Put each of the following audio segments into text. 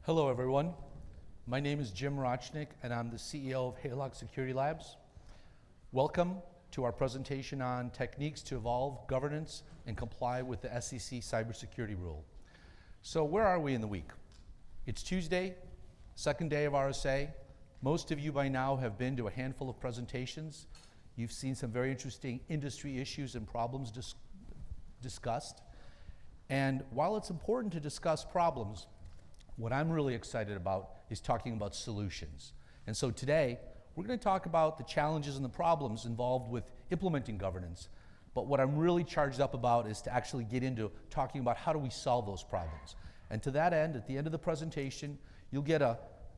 Hello, everyone. My name is Jim Rochnick, and I'm the CEO of Haylock Security Labs. Welcome to our presentation on techniques to evolve governance and comply with the SEC cybersecurity rule. So where are we in the week? It's Tuesday, second day of RSA. Most of you by now have been to a handful of presentations. You've seen some very interesting industry issues and problems discussed. And while it's important to discuss problems, what I'm really excited about is talking about solutions. And so today, we're going to talk about the challenges and the problems involved with implementing governance. But what I'm really charged up about is to actually get into talking about how do we solve those problems. And to that end, at the end of the presentation, you'll get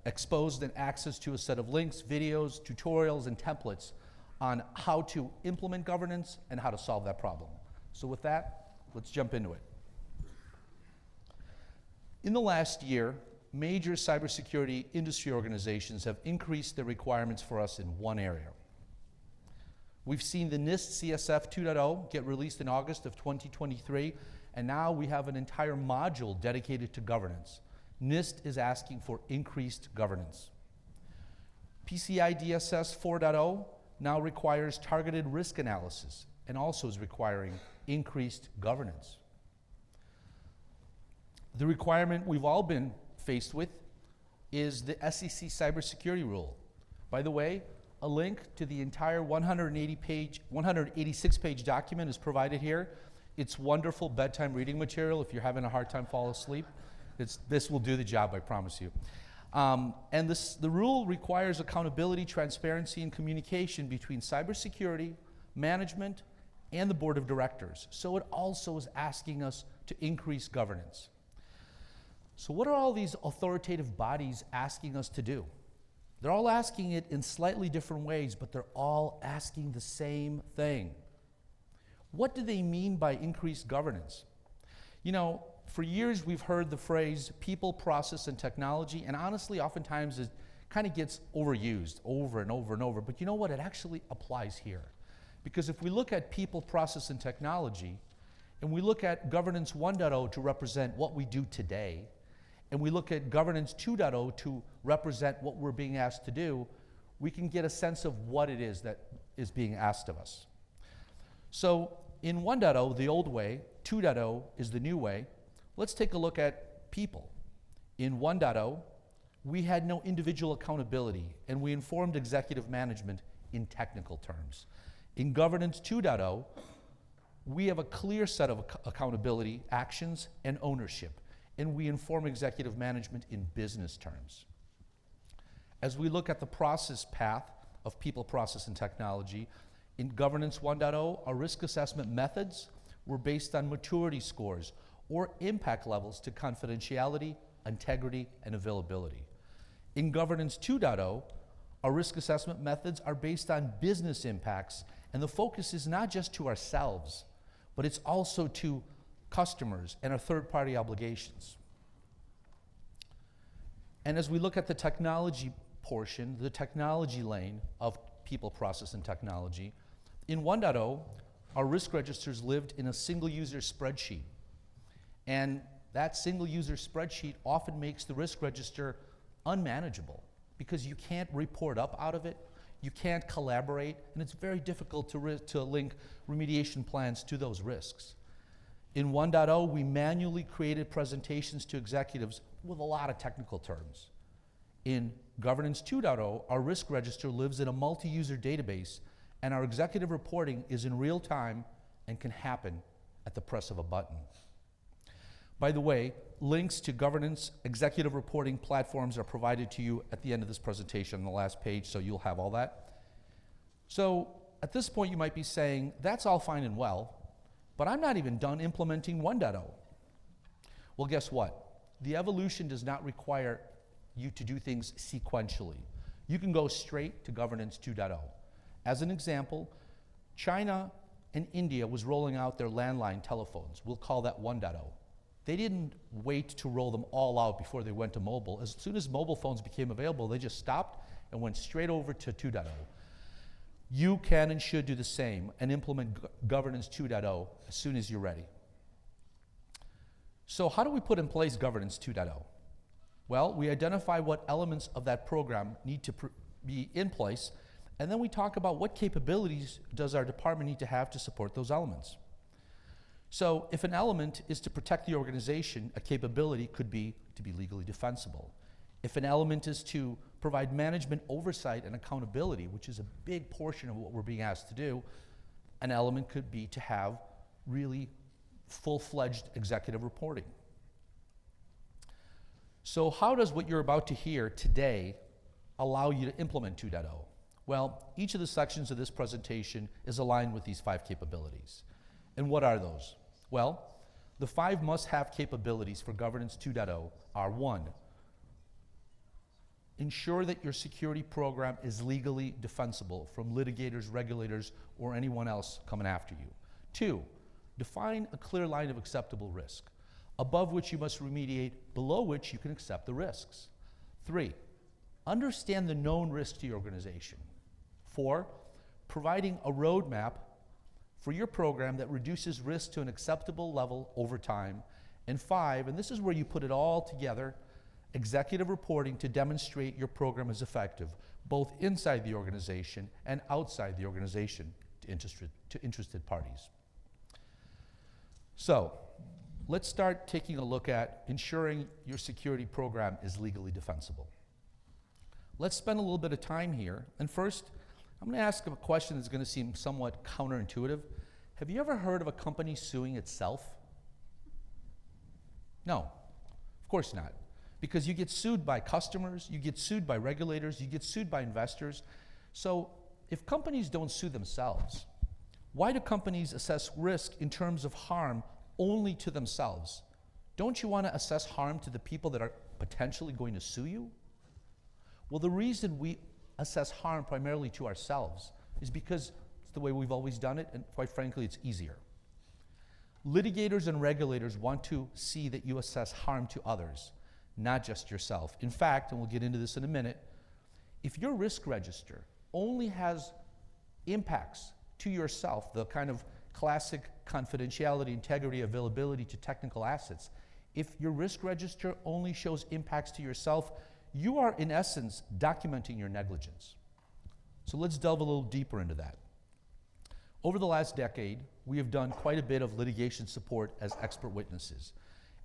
exposed and access to a set of links, videos, tutorials, and templates on how to implement governance and how to solve that problem. So with that, let's jump into it. In the last year, major cybersecurity industry organizations have increased their requirements for us in one area. We've seen the NIST CSF 2.0 get released in August of 2023, and now we have an entire module dedicated to governance. NIST is asking for increased governance. PCI DSS 4.0 now requires targeted risk analysis and also is requiring increased governance. The requirement we've all been faced with is the SEC cybersecurity rule. By the way, a link to the entire 186-page document is provided here. It's wonderful bedtime reading material if you're having a hard time falling asleep. This will do the job, I promise you. The rule requires accountability, transparency, and communication between cybersecurity, management, and the board of directors. So it also is asking us to increase governance. So what are all these authoritative bodies asking us to do? They're all asking it in slightly different ways, but they're all asking the same thing. What do they mean by increased governance? You know, for years we've heard the phrase people, process, and technology, and honestly, oftentimes it kind of gets overused over and over and over. But you know what? It actually applies here. Because if we look at people, process, and technology, and we look at governance 1.0 to represent what we do today, and we look at governance 2.0 to represent what we're being asked to do, we can get a sense of what it is that is being asked of us. So in 1.0, the old way, 2.0 is the new way. Let's take a look at people. In 1.0, we had no individual accountability, and we informed executive management in technical terms. In governance 2.0, we have a clear set of accountability, actions, and ownership, and we inform executive management in business terms. As we look at the process path of people, process, and technology, in governance 1.0, our risk assessment methods were based on maturity scores or impact levels to confidentiality, integrity, and availability. In governance 2.0, our risk assessment methods are based on business impacts, and the focus is not just to ourselves, but it's also to customers and our third-party obligations. And as we look at the technology portion, the technology lane of people, process, and technology, in 1.0, our risk registers lived in a single-user spreadsheet. And that single-user spreadsheet often makes the risk register unmanageable because you can't report up out of it, you can't collaborate, and it's very difficult to link remediation plans to those risks. In 1.0, we manually created presentations to executives with a lot of technical terms. In governance 2.0, our risk register lives in a multi-user database, and our executive reporting is in real time and can happen at the press of a button. By the way, links to governance executive reporting platforms are provided to you at the end of this presentation on the last page, so you'll have all that. So at this point, you might be saying, that's all fine and well, but I'm not even done implementing 1.0. Well, guess what? The evolution does not require you to do things sequentially. You can go straight to governance 2.0. As an example, China and India was rolling out their landline telephones. We'll call that 1.0. They didn't wait to roll them all out before they went to mobile. As soon as mobile phones became available, they just stopped and went straight over to 2.0. You can and should do the same and implement governance 2.0 as soon as you're ready. So how do we put in place governance 2.0? Well, we identify what elements of that program need to be in place, and then we talk about what capabilities does our department need to have to support those elements. So if an element is to protect the organization, a capability could be to be legally defensible. If an element is to provide management oversight and accountability, which is a big portion of what we're being asked to do, an element could be to have really full-fledged executive reporting. So how does what you're about to hear today allow you to implement 2.0? Well, each of the sections of this presentation is aligned with these 5 capabilities. And what are those? Well, the 5 must-have capabilities for Governance 2.0 are: 1, ensure that your security program is legally defensible from litigators, regulators, or anyone else coming after you. 2, define a clear line of acceptable risk, above which you must remediate, below which you can accept the risks. 3, understand the known risk to your organization. 4, providing a roadmap for your program that reduces risk to an acceptable level over time. And 5, and this is where you put it all together, executive reporting to demonstrate your program is effective, both inside the organization and outside the organization to interested parties. So, let's start taking a look at ensuring your security program is legally defensible. Let's spend a little bit of time here, and first, I'm going to ask a question that's going to seem somewhat counterintuitive. Have you ever heard of a company suing itself? No, of course not. Because you get sued by customers, you get sued by regulators, you get sued by investors. So if companies don't sue themselves, why do companies assess risk in terms of harm only to themselves? Don't you want to assess harm to the people that are potentially going to sue you? Well, the reason we assess harm primarily to ourselves is because it's the way we've always done it, and quite frankly, it's easier. Litigators and regulators want to see that you assess harm to others, not just yourself. In fact, and we'll get into this in a minute, if your risk register only has impacts to yourself, the kind of classic confidentiality, integrity, availability to technical assets, if your risk register only shows impacts to yourself, you are in essence documenting your negligence. So let's delve a little deeper into that. Over the last decade, we have done quite a bit of litigation support as expert witnesses.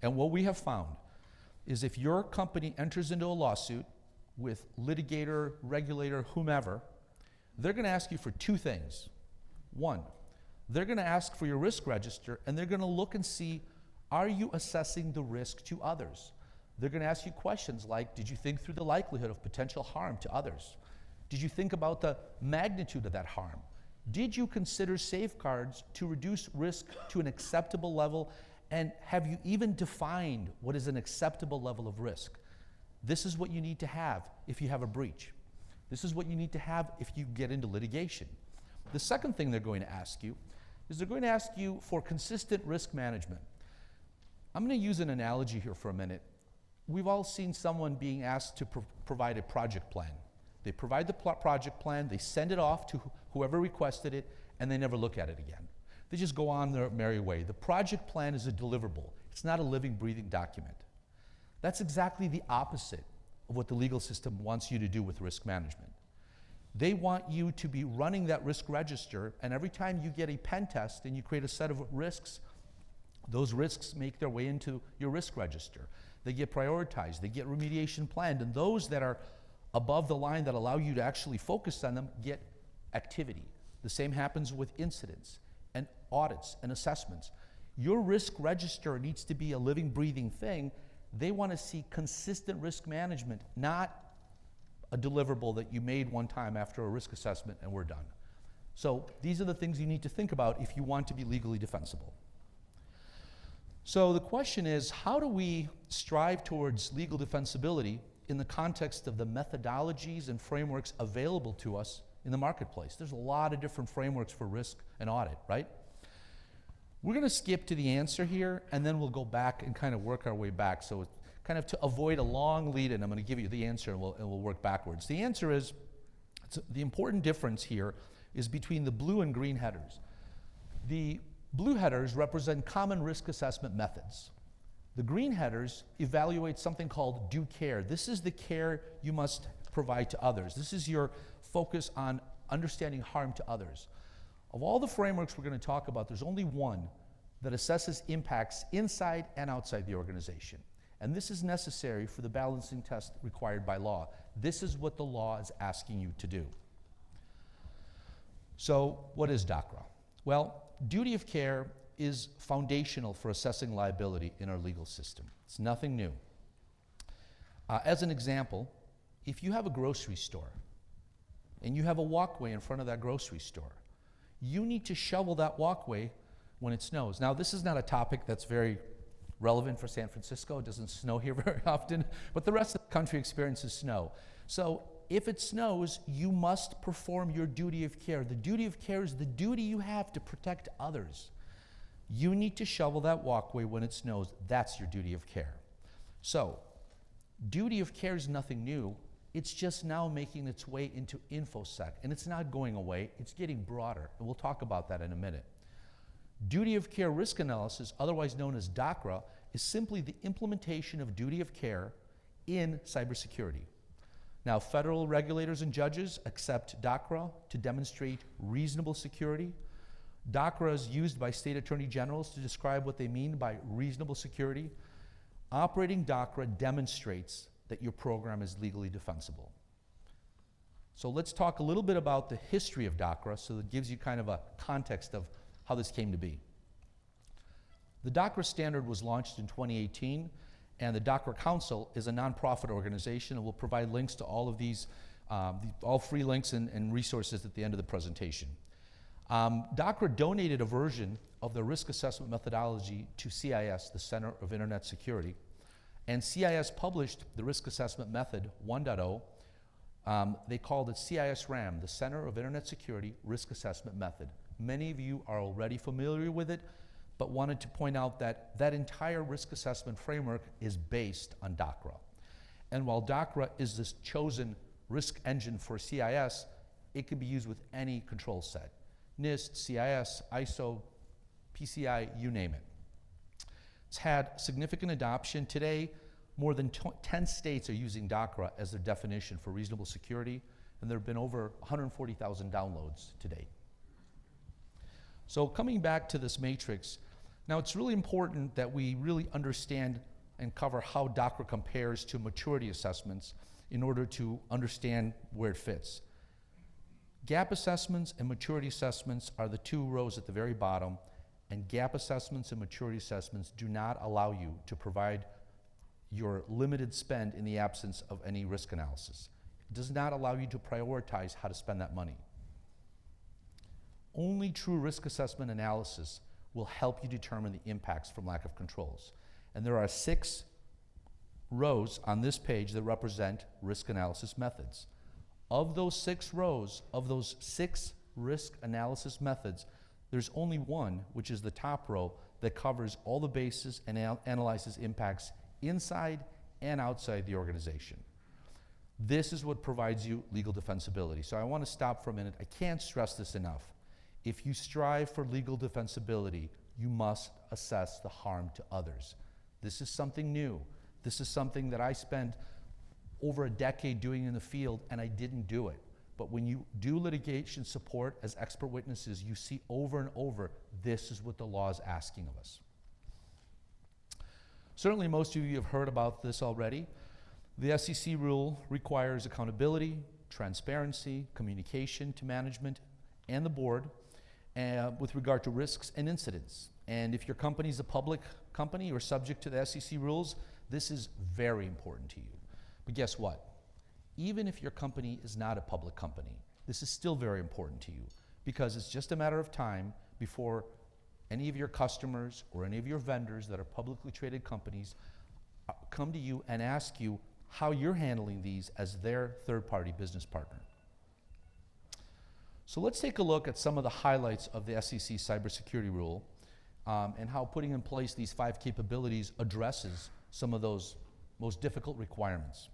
And what we have found is if your company enters into a lawsuit with litigator, regulator, whomever, they're going to ask you for 2 things. 1, they're going to ask for your risk register, and they're going to look and see, are you assessing the risk to others? They're going to ask you questions like, did you think through the likelihood of potential harm to others? Did you think about the magnitude of that harm? Did you consider safeguards to reduce risk to an acceptable level? And have you even defined what is an acceptable level of risk? This is what you need to have if you have a breach. This is what you need to have if you get into litigation. The second thing they're going to ask you is they're going to ask you for consistent risk management. I'm going to use an analogy here for a minute. We've all seen someone being asked to provide a project plan. They provide the project plan, they send it off to whoever requested it, and they never look at it again. They just go on their merry way. The project plan is a deliverable. It's not a living, breathing document. That's exactly the opposite of what the legal system wants you to do with risk management. They want you to be running that risk register, and every time you get a pen test and you create a set of risks, those risks make their way into your risk register. They get prioritized, they get remediation planned, and those that are above the line that allow you to actually focus on them get activity. The same happens with incidents and audits and assessments. Your risk register needs to be a living, breathing thing. They want to see consistent risk management, not a deliverable that you made one time after a risk assessment and we're done. So these are the things you need to think about if you want to be legally defensible. So the question is, how do we strive towards legal defensibility in the context of the methodologies and frameworks available to us in the marketplace? There's a lot of different frameworks for risk and audit, right? We're going to skip to the answer here, and then we'll go back and kind of work our way back. So kind of to avoid a long lead-in, I'm going to give you the answer, and we'll work backwards. The answer is, the important difference here is between the blue and green headers. The blue headers represent common risk assessment methods. The green headers evaluate something called due care. This is the care you must provide to others. This is your focus on understanding harm to others. Of all the frameworks we're going to talk about, there's only one that assesses impacts inside and outside the organization. And this is necessary for the balancing test required by law. This is what the law is asking you to do. So, what is DACRA? Well, duty of care is foundational for assessing liability in our legal system. It's nothing new. As an example, if you have a grocery store and you have a walkway in front of that grocery store, you need to shovel that walkway when it snows. Now, this is not a topic that's very relevant for San Francisco. It doesn't snow here very often, but the rest of the country experiences snow. So if it snows, you must perform your duty of care. The duty of care is the duty you have to protect others. You need to shovel that walkway when it snows. That's your duty of care. So, duty of care is nothing new. It's just now making its way into InfoSec, and it's not going away. It's getting broader, and we'll talk about that in a minute. Duty of care risk analysis, otherwise known as DACRA, is simply the implementation of duty of care in cybersecurity. Now, federal regulators and judges accept DACRA to demonstrate reasonable security. DACRA is used by state attorney generals to describe what they mean by reasonable security. Operating DACRA demonstrates that your program is legally defensible. So let's talk a little bit about the history of DACRA so that it gives you kind of a context of how this came to be. The DACRA standard was launched in 2018, and the DACRA Council is a nonprofit organization, and we'll provide links to all of these, all free links and resources at the end of the presentation. DACRA donated a version of the risk assessment methodology to CIS, the Center of Internet Security, and CIS published the risk assessment method 1.0. They called it CIS-RAM, the Center of Internet Security Risk Assessment Method. Many of you are already familiar with it, but wanted to point out that that entire risk assessment framework is based on DACRA. And while DACRA is this chosen risk engine for CIS, it can be used with any control set. NIST, CIS, ISO, PCI, you name it. It's had significant adoption. Today, more than 10 states are using DACRA as their definition for reasonable security, and there have been over 140,000 downloads to date. So coming back to this matrix, now it's really important that we really understand and cover how DACRA compares to maturity assessments in order to understand where it fits. Gap assessments and maturity assessments are the two rows at the very bottom, and gap assessments and maturity assessments do not allow you to provide your limited spend in the absence of any risk analysis. It does not allow you to prioritize how to spend that money. Only true risk assessment analysis will help you determine the impacts from lack of controls. And there are 6 rows on this page that represent risk analysis methods. Of those 6 rows, of those 6 risk analysis methods, there's only one, which is the top row, that covers all the bases and analyzes impacts inside and outside the organization. This is what provides you legal defensibility. So I want to stop for a minute. I can't stress this enough. If you strive for legal defensibility, you must assess the harm to others. This is something new. This is something that I spent over a decade doing in the field, and I didn't do it. But when you do litigation support as expert witnesses, you see over and over, this is what the law is asking of us. Certainly most of you have heard about this already. The SEC rule requires accountability, transparency, communication to management and the board with regard to risks and incidents. And if your company is a public company or subject to the SEC rules, this is very important to you. But guess what? Even if your company is not a public company, this is still very important to you, because it's just a matter of time before any of your customers or any of your vendors that are publicly traded companies come to you and ask you how you're handling these as their third-party business partner. So let's take a look at some of the highlights of the SEC cybersecurity rule and how putting in place these 5 capabilities addresses some of those most difficult requirements.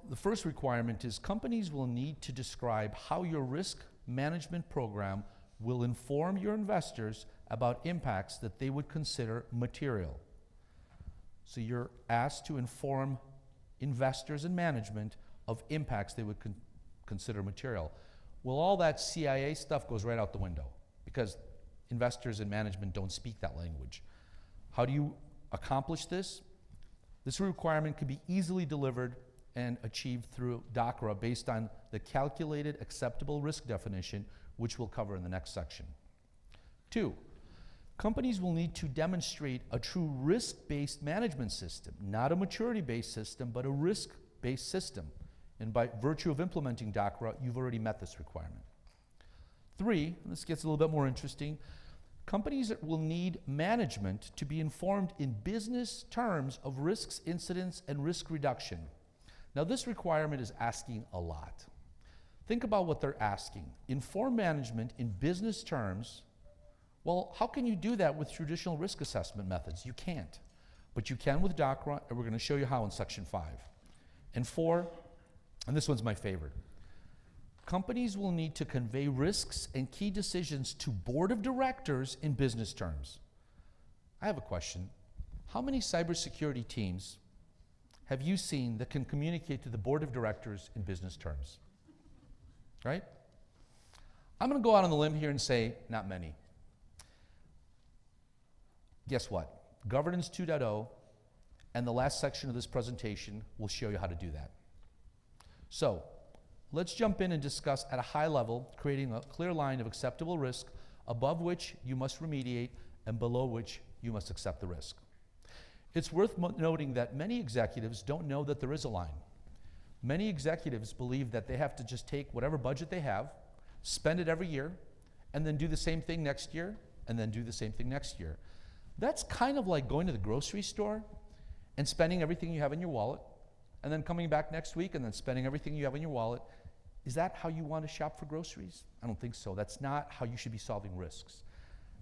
The first requirement is companies will need to describe how your risk management program will inform your investors about impacts that they would consider material. So you're asked to inform investors and management of impacts they would consider material. Well, all that CIA stuff goes right out the window because investors and management don't speak that language. How do you accomplish this? This requirement can be easily delivered and achieved through DACRA based on the calculated acceptable risk definition, which we'll cover in the next section. 2, companies will need to demonstrate a true risk-based management system, not a maturity-based system, but a risk-based system. And by virtue of implementing DACRA, you've already met this requirement. 3, and this gets a little bit more interesting, companies will need management to be informed in business terms of risks, incidents, and risk reduction. Now, this requirement is asking a lot. Think about what they're asking. Inform management in business terms. Well, how can you do that with traditional risk assessment methods? You can't. But you can with DACRA, and we're going to show you how in Section 5. And 4, and this one's my favorite. Companies will need to convey risks and key decisions to board of directors in business terms. I have a question. How many cybersecurity teams have you seen that can communicate to the board of directors in business terms? Right? I'm going to go out on the limb here and say, not many. Guess what? Governance 2.0 and the last section of this presentation will show you how to do that. So, let's jump in and discuss at a high level, creating a clear line of acceptable risk above which you must remediate and below which you must accept the risk. It's worth noting that many executives don't know that there is a line. Many executives believe that they have to just take whatever budget they have, spend it every year, and then do the same thing next year, and then do the same thing next year. That's kind of like going to the grocery store and spending everything you have in your wallet, and then coming back next week and then spending everything you have in your wallet. Is that how you want to shop for groceries? I don't think so. That's not how you should be solving risks.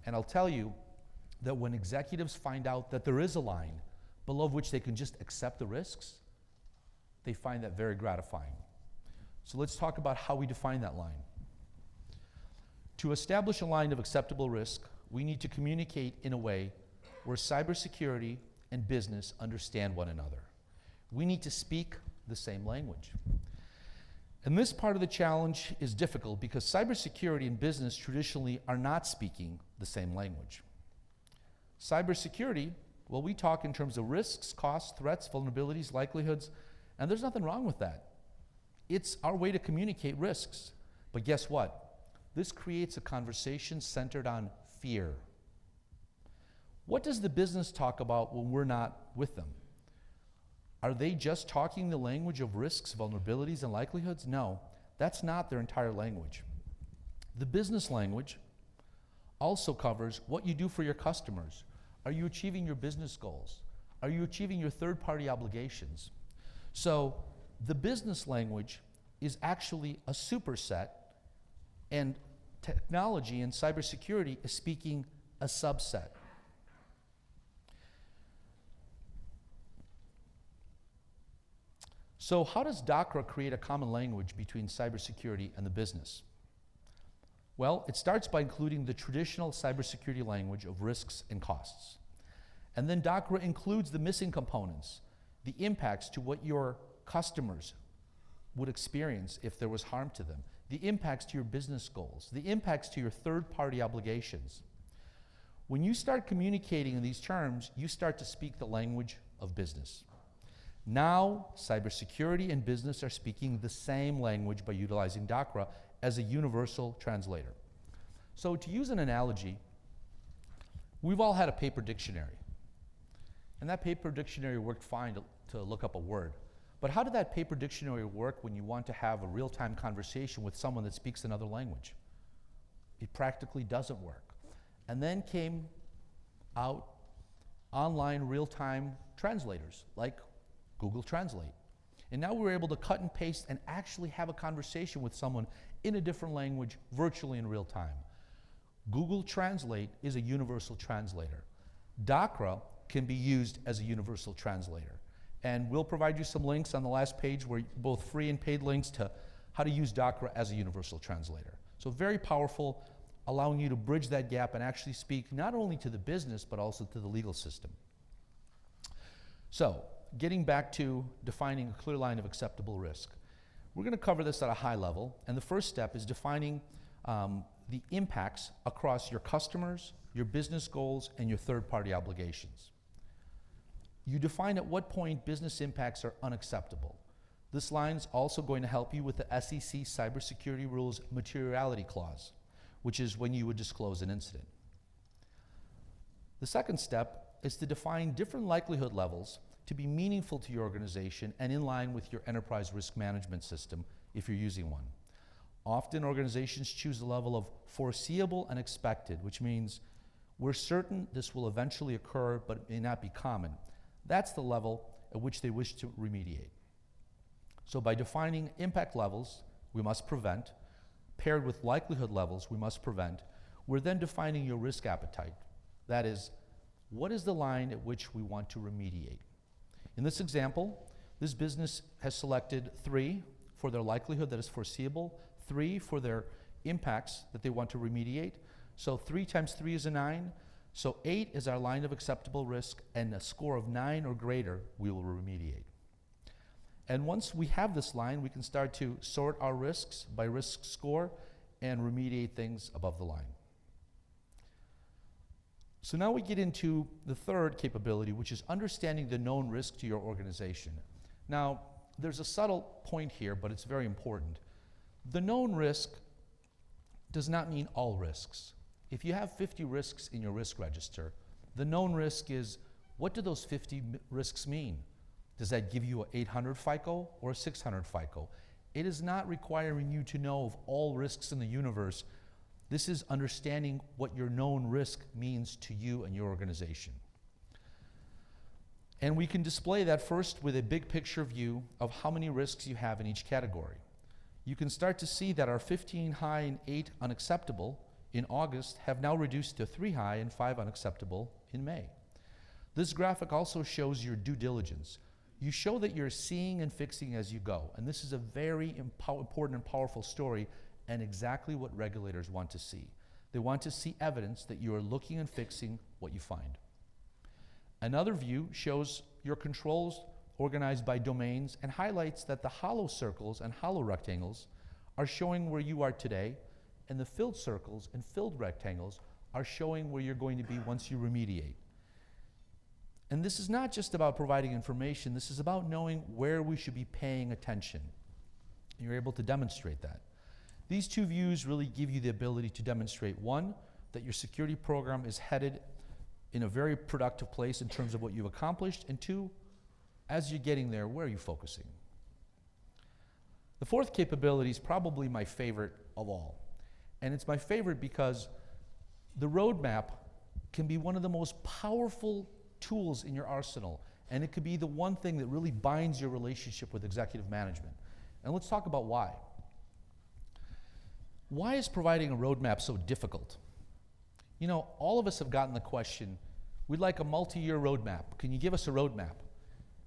And I'll tell you that when executives find out that there is a line below which they can just accept the risks, they find that very gratifying. So let's talk about how we define that line. To establish a line of acceptable risk, we need to communicate in a way where cybersecurity and business understand one another. We need to speak the same language. And this part of the challenge is difficult because cybersecurity and business traditionally are not speaking the same language. Cybersecurity, well, we talk in terms of risks, costs, threats, vulnerabilities, likelihoods, and there's nothing wrong with that. It's our way to communicate risks. But guess what? This creates a conversation centered on fear. What does the business talk about when we're not with them? Are they just talking the language of risks, vulnerabilities, and likelihoods? No, that's not their entire language. The business language also covers what you do for your customers. Are you achieving your business goals? Are you achieving your third-party obligations? So the business language is actually a superset, and technology and cybersecurity is speaking a subset. So how does DACRA create a common language between cybersecurity and the business? Well, it starts by including the traditional cybersecurity language of risks and costs. And then DACRA includes the missing components, the impacts to what your customers would experience if there was harm to them, the impacts to your business goals, the impacts to your third-party obligations. When you start communicating in these terms, you start to speak the language of business. Now, cybersecurity and business are speaking the same language by utilizing DACRA as a universal translator. So to use an analogy, we've all had a paper dictionary. And that paper dictionary worked fine to look up a word. But how did that paper dictionary work when you want to have a real-time conversation with someone that speaks another language? It practically doesn't work. And then came out online real-time translators like Google Translate. And now we're able to cut and paste and actually have a conversation with someone in a different language virtually in real time. Google Translate is a universal translator. DACRA can be used as a universal translator. And we'll provide you some links on the last page, where both free and paid links to how to use DACRA as a universal translator. So very powerful. allowing you to bridge that gap and actually speak not only to the business, but also to the legal system. So, getting back to defining a clear line of acceptable risk. We're going to cover this at a high level, and the first step is defining the impacts across your customers, your business goals, and your third-party obligations. You define at what point business impacts are unacceptable. This line is also going to help you with the SEC Cybersecurity Rules Materiality Clause, which is when you would disclose an incident. The second step is to define different likelihood levels to be meaningful to your organization and in line with your enterprise risk management system if you're using one. Often organizations choose a level of foreseeable and expected, which means we're certain this will eventually occur, but it may not be common. That's the level at which they wish to remediate. So by defining impact levels we must prevent, paired with likelihood levels we must prevent, we're then defining your risk appetite. That is, what is the line at which we want to remediate? In this example, this business has selected 3 for their likelihood that is foreseeable, 3 for their impacts that they want to remediate. So 3 times 3 is a 9. So 8 is our line of acceptable risk, and a score of 9 or greater, we will remediate. And once we have this line, we can start to sort our risks by risk score and remediate things above the line. So now we get into the third capability, which is understanding the known risk to your organization. Now, there's a subtle point here, but it's very important. The known risk does not mean all risks. If you have 50 risks in your risk register, the known risk is, what do those 50 risks mean? Does that give you an 800 FICO or a 600 FICO? It is not requiring you to know of all risks in the universe. This is understanding what your known risk means to you and your organization. And we can display that first with a big picture view of how many risks you have in each category. You can start to see that our 15 high and 8 unacceptable in August have now reduced to 3 high and 5 unacceptable in May. This graphic also shows your due diligence. You show that you're seeing and fixing as you go, and this is a very important and powerful story, and exactly what regulators want to see. They want to see evidence that you are looking and fixing what you find. Another view shows your controls organized by domains and highlights that the hollow circles and hollow rectangles are showing where you are today, and the filled circles and filled rectangles are showing where you're going to be once you remediate. And this is not just about providing information, this is about knowing where we should be paying attention. You're able to demonstrate that. These two views really give you the ability to demonstrate, one, that your security program is headed in a very productive place in terms of what you've accomplished, and two, as you're getting there, where are you focusing? The fourth capability is probably my favorite of all. And it's my favorite because the roadmap can be one of the most powerful tools in your arsenal, and it could be the one thing that really binds your relationship with executive management. And let's talk about why. Why is providing a roadmap so difficult? You know, all of us have gotten the question, we'd like a multi-year roadmap. Can you give us a roadmap?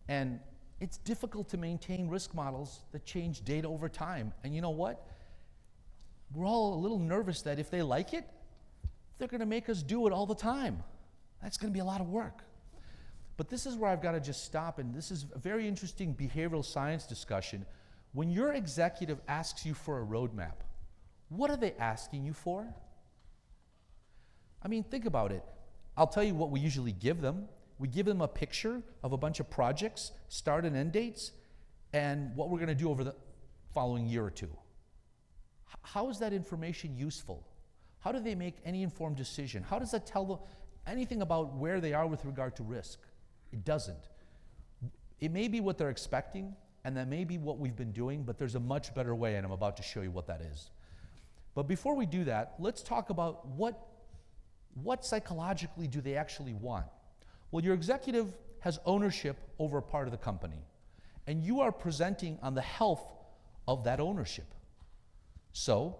And it's difficult to maintain risk models that change data over time. And you know what? We're all a little nervous that if they like it, they're going to make us do it all the time. That's going to be a lot of work. But this is where I've got to just stop, and this is a very interesting behavioral science discussion. When your executive asks you for a roadmap, what are they asking you for? I mean, think about it. I'll tell you what we usually give them. We give them a picture of a bunch of projects, start and end dates, and what we're going to do over the following year or two. How is that information useful? How do they make any informed decision? How does that tell them anything about where they are with regard to risk? It doesn't. It may be what they're expecting, and that may be what we've been doing, but there's a much better way, and I'm about to show you what that is. But before we do that, let's talk about what psychologically do they actually want? Well, your executive has ownership over a part of the company, and you are presenting on the health of that ownership. So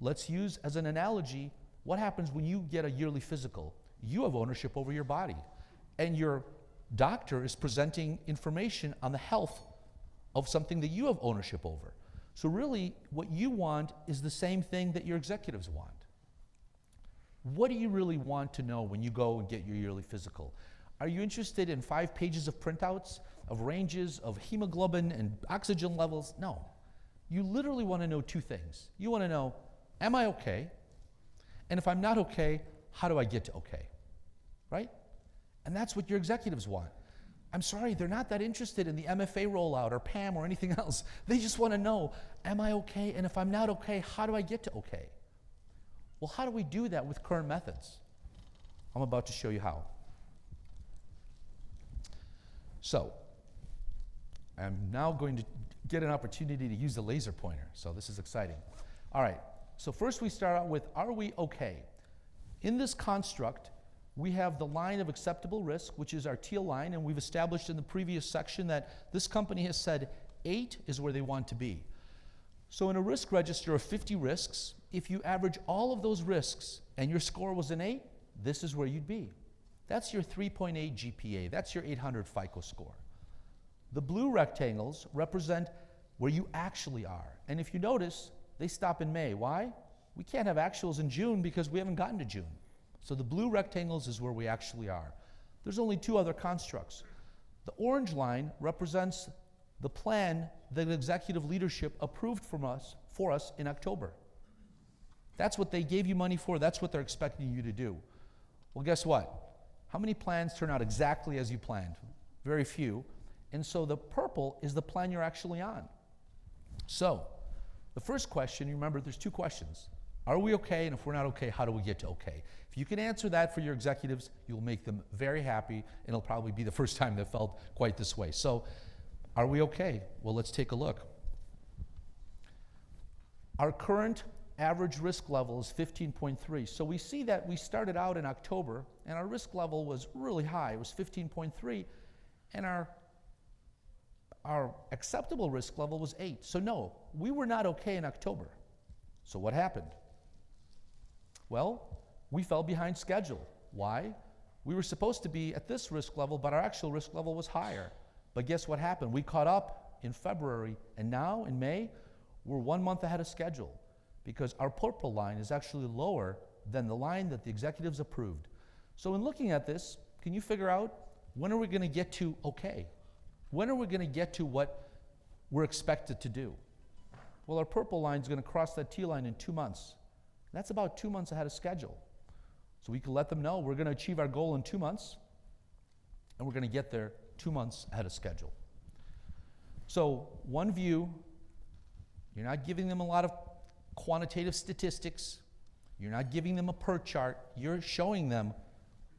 let's use as an analogy, what happens when you get a yearly physical? You have ownership over your body, and your doctor is presenting information on the health of something that you have ownership over. So really, what you want is the same thing that your executives want. What do you really want to know when you go and get your yearly physical? Are you interested in 5 pages of printouts of ranges of hemoglobin and oxygen levels? No. You literally want to know 2 things. You want to know, am I okay? And if I'm not okay, how do I get to okay? Right? And that's what your executives want. I'm sorry, they're not that interested in the MFA rollout or PAM or anything else. They just want to know, am I okay? And if I'm not okay, how do I get to okay? Well, how do we do that with current methods? I'm about to show you how. So, I'm now going to get an opportunity to use the laser pointer, so this is exciting. All right, so first we start out with, are we okay? In this construct, we have the line of acceptable risk, which is our teal line, and we've established in the previous section that this company has said 8 is where they want to be. So in a risk register of 50 risks, if you average all of those risks and your score was an 8, this is where you'd be. That's your 3.8 GPA. That's your 800 FICO score. The blue rectangles represent where you actually are. And if you notice, they stop in May. Why? We can't have actuals in June because we haven't gotten to June. So the blue rectangles is where we actually are. There's only 2 other constructs. The orange line represents the plan that executive leadership approved for us in October. That's what they gave you money for. That's what they're expecting you to do. Well, guess what? How many plans turn out exactly as you planned? Very few. And so the purple is the plan you're actually on. So the first question, you remember there's 2 questions. Are we okay? And if we're not okay, how do we get to okay? If you can answer that for your executives, you'll make them very happy, and it'll probably be the first time they've felt quite this way. So, are we okay? Well, let's take a look. Our current average risk level is 15.3. So we see that we started out in October, and our risk level was really high. It was 15.3, and our acceptable risk level was 8. So no, we were not okay in October. So what happened? Well, we fell behind schedule. Why? We were supposed to be at this risk level, but our actual risk level was higher. But guess what happened? We caught up in February, and now in May, we're 1 month ahead of schedule because our purple line is actually lower than the line that the executives approved. So in looking at this, can you figure out when are we going to get to okay? When are we going to get to what we're expected to do? Well, our purple line is going to cross that T line in 2 months. That's about 2 months ahead of schedule. So we can let them know we're going to achieve our goal in 2 months, and we're going to get there 2 months ahead of schedule. So one view, you're not giving them a lot of quantitative statistics. You're not giving them a PERT chart. You're showing them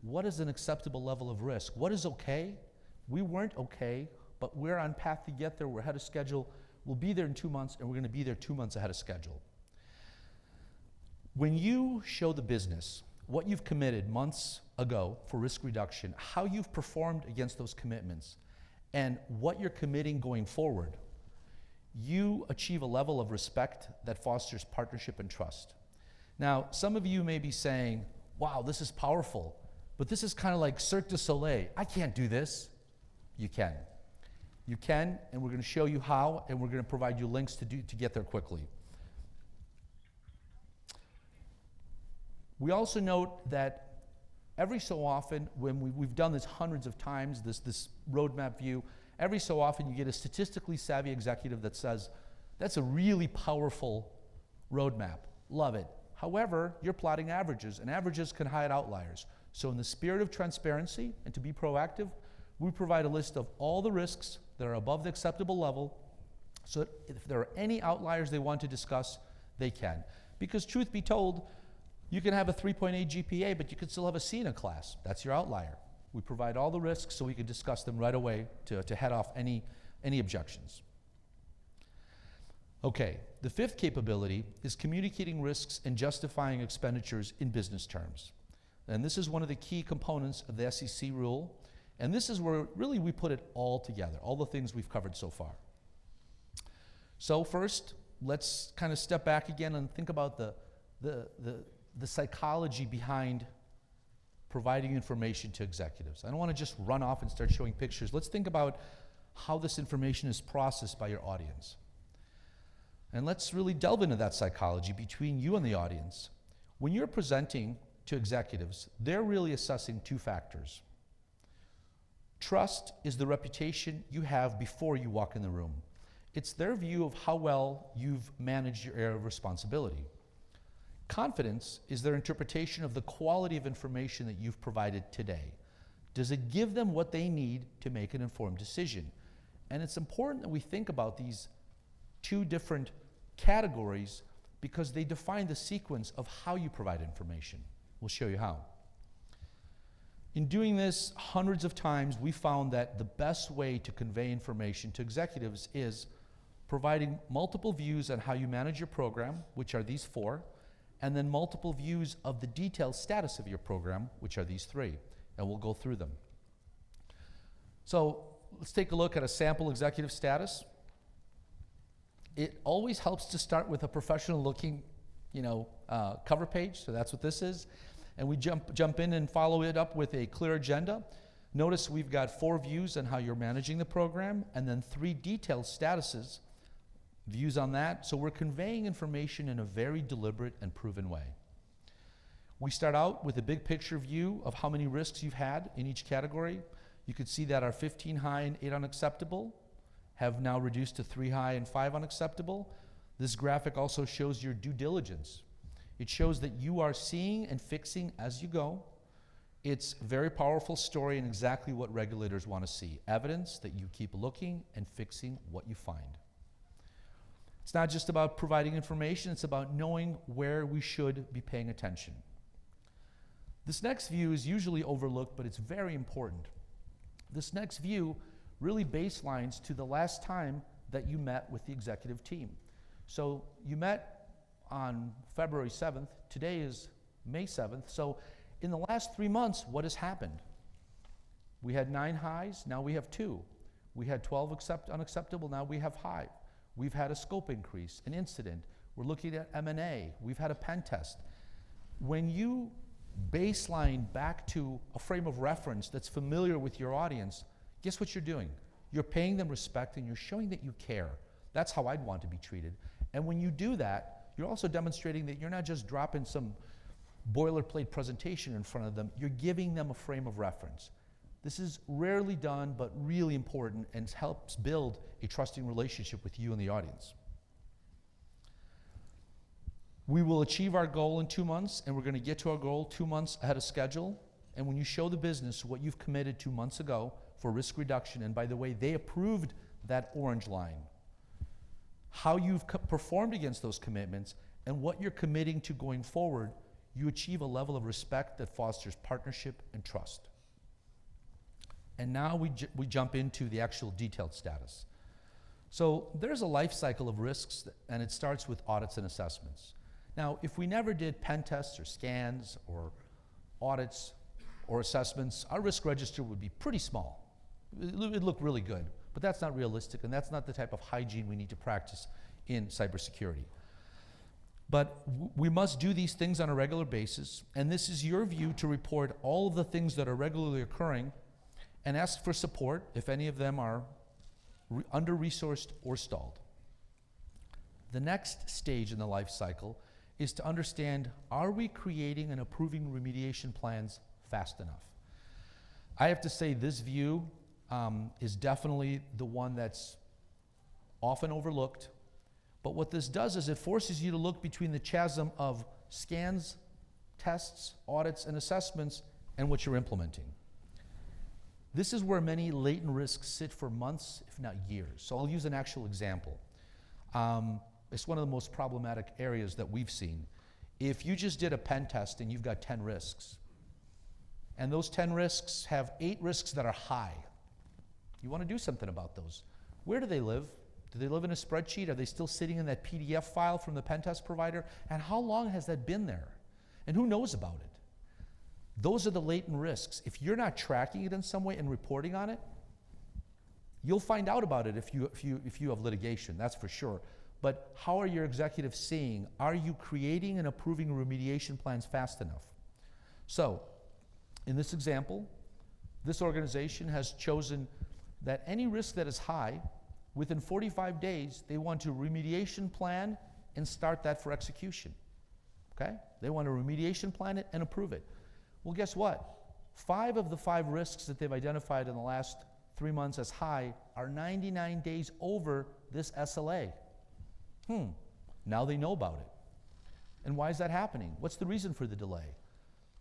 what is an acceptable level of risk. What is okay? We weren't okay, but we're on path to get there. We're ahead of schedule. We'll be there in 2 months, and we're going to be there 2 months ahead of schedule. When you show the business what you've committed months ago for risk reduction, how you've performed against those commitments, and what you're committing going forward, you achieve a level of respect that fosters partnership and trust. Now, some of you may be saying, wow, this is powerful, but this is kind of like Cirque du Soleil. I can't do this. You can. You can, and we're going to show you how, and we're going to provide you links to get there quickly. We also note that every so often, when we've done this hundreds of times, this roadmap view, every so often you get a statistically savvy executive that says, that's a really powerful roadmap. Love it. However, you're plotting averages, and averages can hide outliers. So in the spirit of transparency and to be proactive, we provide a list of all the risks that are above the acceptable level, so that if there are any outliers they want to discuss, they can. Because truth be told, you can have a 3.8 GPA, but you could still have a C in a class. That's your outlier. We provide all the risks so we can discuss them right away to head off any objections. Okay, the 5th capability is communicating risks and justifying expenditures in business terms. And this is one of the key components of the SEC rule. And this is where really we put it all together, all the things we've covered so far. So first, let's kind of step back again and think about the psychology behind providing information to executives. I don't want to just run off and start showing pictures. Let's think about how this information is processed by your audience. And let's really delve into that psychology between you and the audience. When you're presenting to executives, they're really assessing two factors. Trust is the reputation you have before you walk in the room. It's their view of how well you've managed your area of responsibility. Confidence is their interpretation of the quality of information that you've provided today. Does it give them what they need to make an informed decision? And it's important that we think about these two different categories because they define the sequence of how you provide information. We'll show you how. In doing this hundreds of times, we found that the best way to convey information to executives is providing multiple views on how you manage your program, which are these four, and then multiple views of the detailed status of your program, which are these three, and we'll go through them. So let's take a look at a sample executive status. It always helps to start with a professional looking, cover page, so that's what this is. And we jump in and follow it up with a clear agenda. Notice we've got 4 views on how you're managing the program, and then 3 detailed statuses, views on that. So we're conveying information in a very deliberate and proven way. We start out with a big picture view of how many risks you've had in each category. You can see that our 15 high and 8 unacceptable have now reduced to 3 high and 5 unacceptable. This graphic also shows your due diligence. It shows that you are seeing and fixing as you go. It's a very powerful story and exactly what regulators want to see. Evidence that you keep looking and fixing what you find. It's not just about providing information, it's about knowing where we should be paying attention. This next view is usually overlooked, but it's very important. This next view really baselines to the last time that you met with the executive team. So you met on February 7th, today is May 7th, so in the last 3 months, what has happened? We had 9 highs, now we have 2. We had 12 unacceptable, now we have 5. We've had a scope increase, an incident. We're looking at M&A. We've had a pen test. When you baseline back to a frame of reference that's familiar with your audience, guess what you're doing? You're paying them respect and you're showing that you care. That's how I'd want to be treated. And when you do that, you're also demonstrating that you're not just dropping some boilerplate presentation in front of them, you're giving them a frame of reference. This is rarely done, but really important and helps build a trusting relationship with you and the audience. We will achieve our goal in 2 months, and we're going to get to our goal 2 months ahead of schedule. And when you show the business what you've committed 2 months ago for risk reduction, and by the way, they approved that orange line, how you've performed against those commitments, and what you're committing to going forward, you achieve a level of respect that fosters partnership and trust. And now we jump into the actual detailed status. So there's a life cycle of risks, and it starts with audits and assessments. Now, if we never did pen tests or scans or audits or assessments, our risk register would be pretty small. It'd look really good, but that's not realistic, and that's not the type of hygiene we need to practice in cybersecurity. But we must do these things on a regular basis, and this is your view to report all of the things that are regularly occurring and ask for support if any of them are under-resourced or stalled. The next stage in the life cycle is to understand, are we creating and approving remediation plans fast enough? I have to say this view is definitely the one that's often overlooked. But what this does is it forces you to look between the chasm of scans, tests, audits, and assessments and what you're implementing. This is where many latent risks sit for months, if not years. So I'll use an actual example. It's one of the most problematic areas that we've seen. If you just did a pen test and you've got 10 risks, and those 10 risks have 8 risks that are high, you want to do something about those. Where do they live? Do they live in a spreadsheet? Are they still sitting in that PDF file from the pen test provider? And how long has that been there? And who knows about it? Those are the latent risks. If you're not tracking it in some way and reporting on it, you'll find out about it if you have litigation, that's for sure. But how are your executives seeing? Are you creating and approving remediation plans fast enough? So, in this example, this organization has chosen that any risk that is high, within 45 days, they want to remediation plan and start that for execution. okay? They want to remediation plan it and approve it. Well, guess what? 5 of the 5 risks that they've identified in the last 3 months as high are 99 days over this SLA. Now they know about it. And why is that happening? What's the reason for the delay?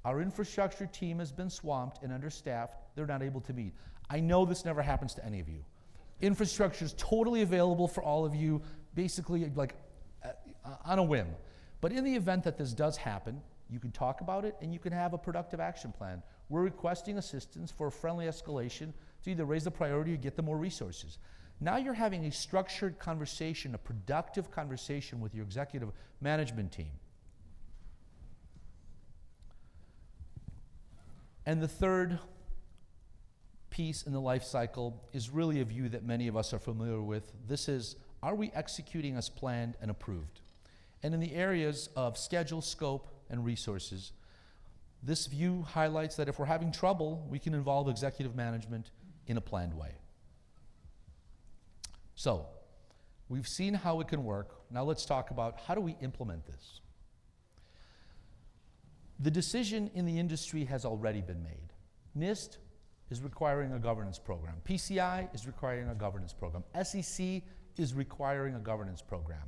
Our infrastructure team has been swamped and understaffed. They're not able to meet. I know this never happens to any of you. Infrastructure is totally available for all of you, basically like on a whim. But in the event that this does happen, you can talk about it and you can have a productive action plan. We're requesting assistance for a friendly escalation to either raise the priority or get them more resources. Now you're having a structured conversation, a productive conversation with your executive management team. And the third piece in the life cycle is really a view that many of us are familiar with. This is, are we executing as planned and approved? And in the areas of schedule, scope, and resources, this view highlights that if we're having trouble, we can involve executive management in a planned way. So, we've seen how it can work. Now let's talk about how do we implement this. The decision in the industry has already been made. NIST is requiring a governance program. PCI is requiring a governance program. SEC is requiring a governance program.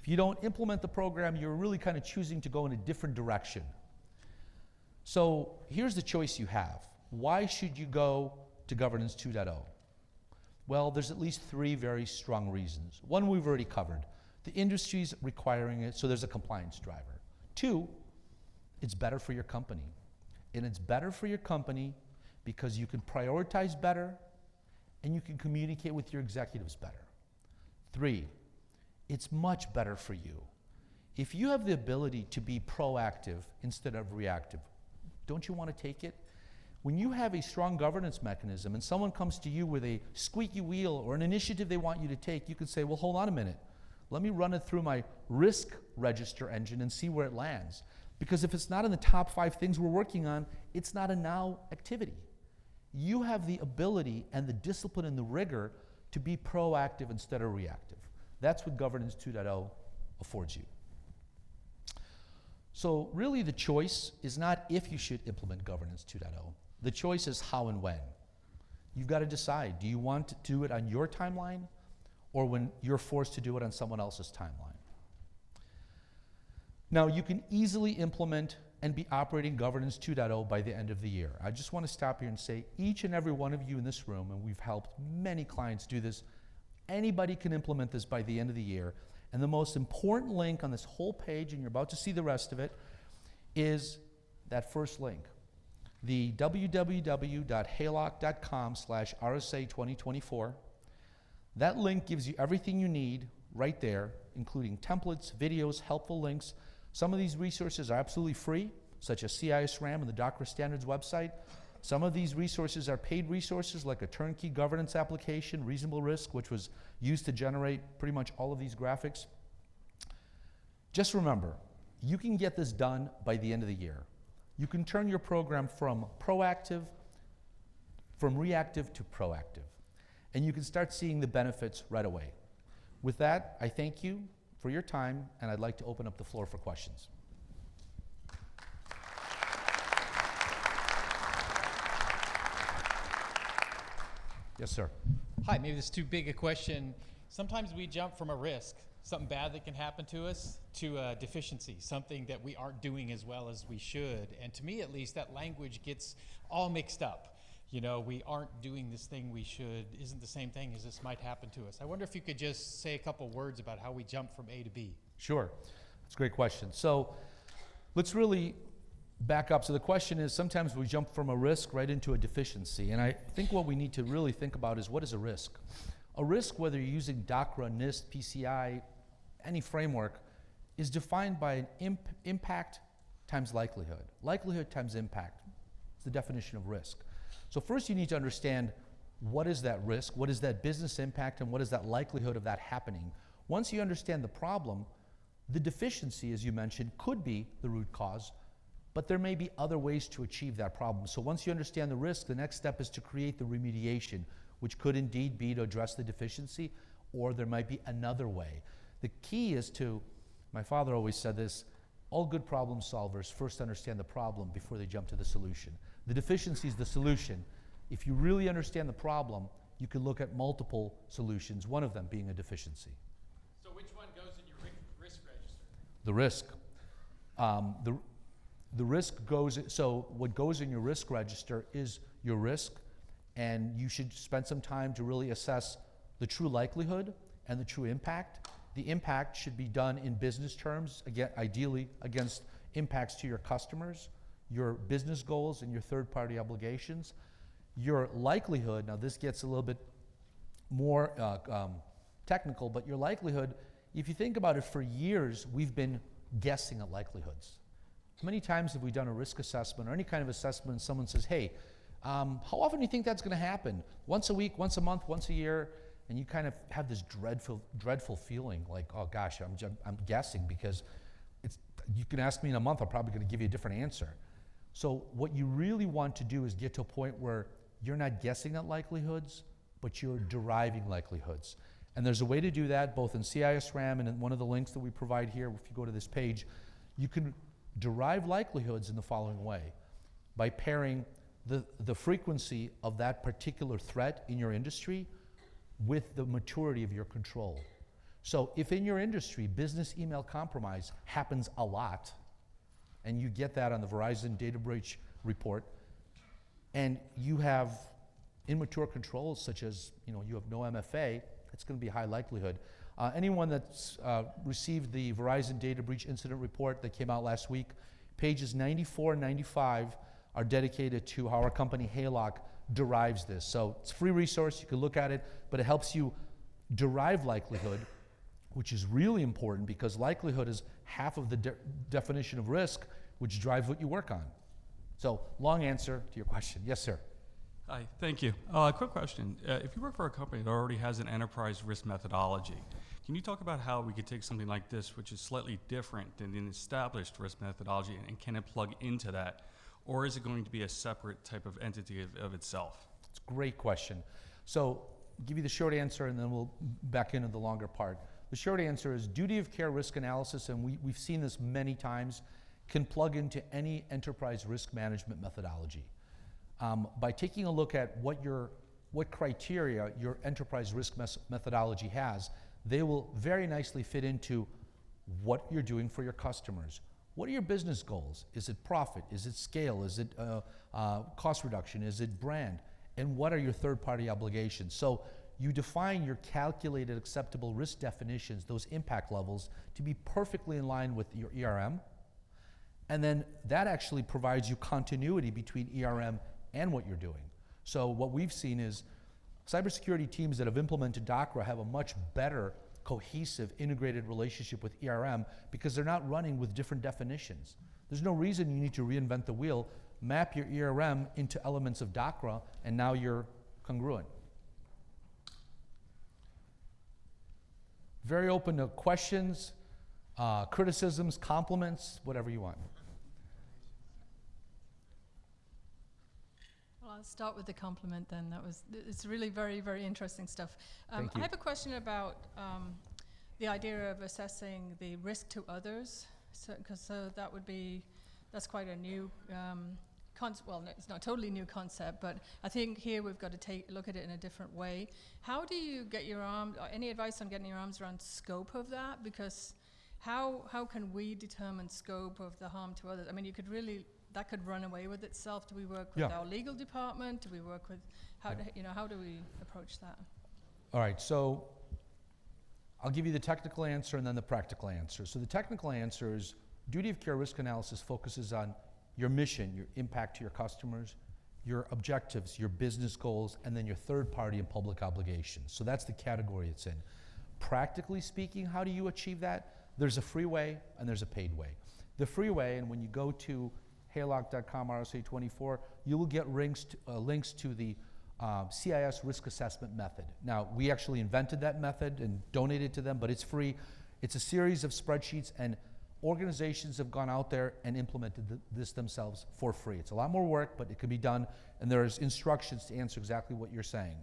If you don't implement the program, you're really kind of choosing to go in a different direction. So here's the choice you have. Why should you go to Governance 2.0? Well, there's at least 3 very strong reasons. One we've already covered. The industry's requiring it, so there's a compliance driver. 2, it's better for your company. And it's better for your company because you can prioritize better and you can communicate with your executives better. 3, it's much better for you. If you have the ability to be proactive instead of reactive, don't you want to take it? When you have a strong governance mechanism and someone comes to you with a squeaky wheel or an initiative they want you to take, you can say, well, hold on a minute. Let me run it through my risk register engine and see where it lands. Because if it's not in the top 5 things we're working on, it's not a now activity. You have the ability and the discipline and the rigor to be proactive instead of reactive. That's what Governance 2.0 affords you. So really the choice is not if you should implement Governance 2.0. The choice is how and when. You've got to decide, do you want to do it on your timeline or when you're forced to do it on someone else's timeline? Now, you can easily implement and be operating Governance 2.0 by the end of the year. I just want to stop here and say each and every one of you in this room, and we've helped many clients do this, anybody can implement this by the end of the year. And the most important link on this whole page, and you're about to see the rest of it, is that first link. The www.haylock.com/RSA2024. That link gives you everything you need right there, including templates, videos, helpful links. Some of these resources are absolutely free, such as CISRAM and the DOCRA Standards website. Some of these resources are paid resources, like a turnkey governance application, Reasonable Risk, which was used to generate pretty much all of these graphics. Just remember, you can get this done by the end of the year. You can turn your program from reactive to proactive. And you can start seeing the benefits right away. With that, I thank you for your time, and I'd like to open up the floor for questions. Yes, sir. Hi, maybe this is too big a question. Sometimes we jump from a risk, something bad that can happen to us, to a deficiency, something that we aren't doing as well as we should. And to me, at least, that language gets all mixed up. You know, we aren't doing this thing we should, isn't the same thing as this might happen to us. I wonder if you could just say a couple words about how we jump from A to B. Sure. That's a great question. So let's really back up. So the question is, sometimes we jump from a risk right into a deficiency. And I think what we need to really think about is, what is a risk? A risk, whether you're using DOCRA, NIST, PCI, any framework, is defined by an impact times likelihood. Likelihood times impact. It's the definition of risk. So first you need to understand, what is that risk, what is that business impact, and what is that likelihood of that happening. Once you understand the problem, the deficiency, as you mentioned, could be the root cause, but there may be other ways to achieve that problem. So once you understand the risk, the next step is to create the remediation, which could indeed be to address the deficiency, or there might be another way. The key is to, my father always said this, all good problem solvers first understand the problem before they jump to the solution. The deficiency is the solution. If you really understand the problem, you can look at multiple solutions, one of them being a deficiency. So which one goes in your risk register? The risk. The risk goes, so what goes in your risk register is your risk, and you should spend some time to really assess the true likelihood and the true impact. The impact should be done in business terms, again, ideally against impacts to your customers, your business goals, and your third-party obligations. Your likelihood, now this gets a little bit more technical, but your likelihood, if you think about it, for years we've been guessing at likelihoods. How many times have we done a risk assessment or any kind of assessment and someone says, hey, how often do you think that's going to happen? Once a week, once a month, once a year? And you kind of have this dreadful feeling like, oh gosh, I'm guessing, because you can ask me in a month, I'm probably going to give you a different answer. So what you really want to do is get to a point where you're not guessing at likelihoods, but you're deriving likelihoods. And there's a way to do that both in CIS-RAM and in one of the links that we provide here. If you go to this page, you can derive likelihoods in the following way: by pairing the frequency of that particular threat in your industry with the maturity of your control. So if in your industry business email compromise happens a lot, and you get that on the Verizon data breach report, and you have immature controls such as, you have no MFA, it's going to be a high likelihood. Anyone that's received the Verizon data breach incident report that came out last week, pages 94 and 95 are dedicated to how our company Haylock derives this. So it's a free resource, you can look at it, but it helps you derive likelihood, which is really important because likelihood is half of the definition of risk, which drives what you work on. So long answer to your question. Yes, sir. Hi, thank you. Quick question. If you work for a company that already has an enterprise risk methodology, can you talk about how we could take something like this, which is slightly different than an established risk methodology, and can it plug into that? Or is it going to be a separate type of entity of itself? It's a great question. So I'll give you the short answer and then we'll back into the longer part. The short answer is duty of care risk analysis, and we've seen this many times, can plug into any enterprise risk management methodology. By taking a look at what criteria your enterprise risk methodology has, they will very nicely fit into what you're doing for your customers. What are your business goals? Is it profit? Is it scale? Is it cost reduction? Is it brand? And what are your third-party obligations? So you define your calculated acceptable risk definitions, those impact levels, to be perfectly in line with your ERM. And then that actually provides you continuity between ERM and what you're doing. So what we've seen is cybersecurity teams that have implemented DOCRA have a much better cohesive, integrated relationship with ERM because they're not running with different definitions. There's no reason you need to reinvent the wheel. Map your ERM into elements of DOCRA, and now you're congruent. Very open to questions, criticisms, compliments, whatever you want. Well, I'll start with the compliment then. It's really very, very interesting stuff. Thank you. I have a question about the idea of assessing the risk to others. That's quite a new concept. Well, it's not a totally new concept, but I think here we've got to look at it in a different way. How do you get your arms, any advice on getting your arms around scope of that? Because how can we determine scope of the harm to others? I mean, that could run away with itself. Do we work with our legal department? Do we work with, how do we approach that? All right, so I'll give you the technical answer and then the practical answer. So the technical answer is duty of care risk analysis focuses on your mission, your impact to your customers, your objectives, your business goals, and then your third party and public obligations. So that's the category it's in. Practically speaking, how do you achieve that? There's a free way and there's a paid way. The free way, and when you go to haylock.com RSA24, you will get links to the CIS risk assessment method. Now, we actually invented that method and donated to them, but it's free. It's a series of spreadsheets, and organizations have gone out there and implemented this themselves for free. It's a lot more work, but it can be done, and there's instructions to answer exactly what you're saying.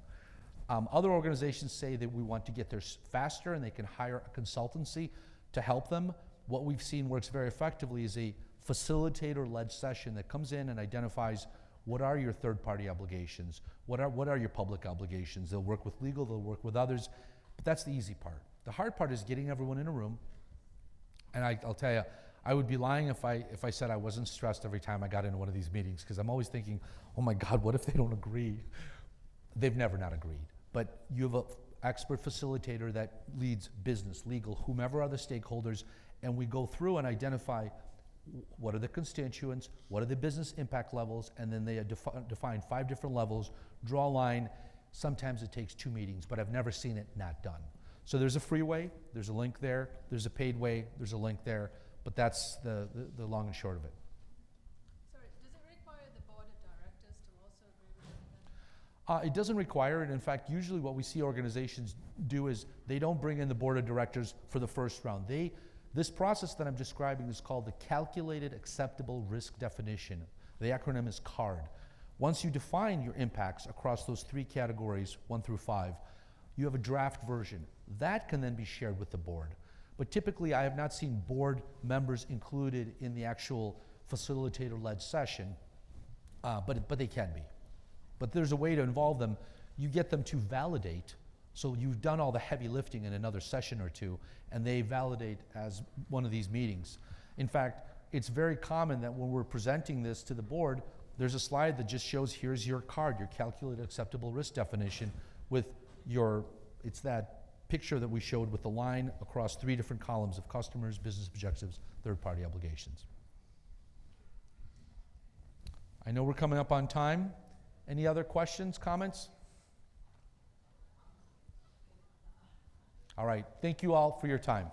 Other organizations say that we want to get there faster, and they can hire a consultancy to help them. what we've seen works very effectively is a facilitator-led session that comes in and identifies what are your third-party obligations, what are your public obligations. They'll work with legal, they'll work with others, but that's the easy part. The hard part is getting everyone in a room, and I'll tell you, I would be lying if I said I wasn't stressed every time I got into one of these meetings, because I'm always thinking, oh my God, what if they don't agree? They've never not agreed. But you have an expert facilitator that leads business, legal, whomever are the stakeholders, and we go through and identify what are the constituents, what are the business impact levels, and then they define 5 different levels, draw a line. Sometimes it takes 2 meetings, but I've never seen it not done. So there's a free way, there's a link there, there's a paid way, there's a link there, but that's the long and short of it. Sorry, does it require the board of directors to also agree with it? It doesn't require it. In fact, usually what we see organizations do is they don't bring in the board of directors for the first round. This process that I'm describing is called the Calculated Acceptable Risk Definition. The acronym is CARD. Once you define your impacts across those 3 categories, 1 through 5, you have a draft version. That can then be shared with the board. But typically, I have not seen board members included in the actual facilitator-led session, but they can be. But there's a way to involve them. You get them to validate. So you've done all the heavy lifting in another session or 2, and they validate as one of these meetings. In fact, it's very common that when we're presenting this to the board, there's a slide that just shows here's your CARD, your Calculated Acceptable Risk Definition, with it's that picture that we showed with the line across 3 different columns of customers, business objectives, third-party obligations. I know we're coming up on time. Any other questions, comments? All right, thank you all for your time.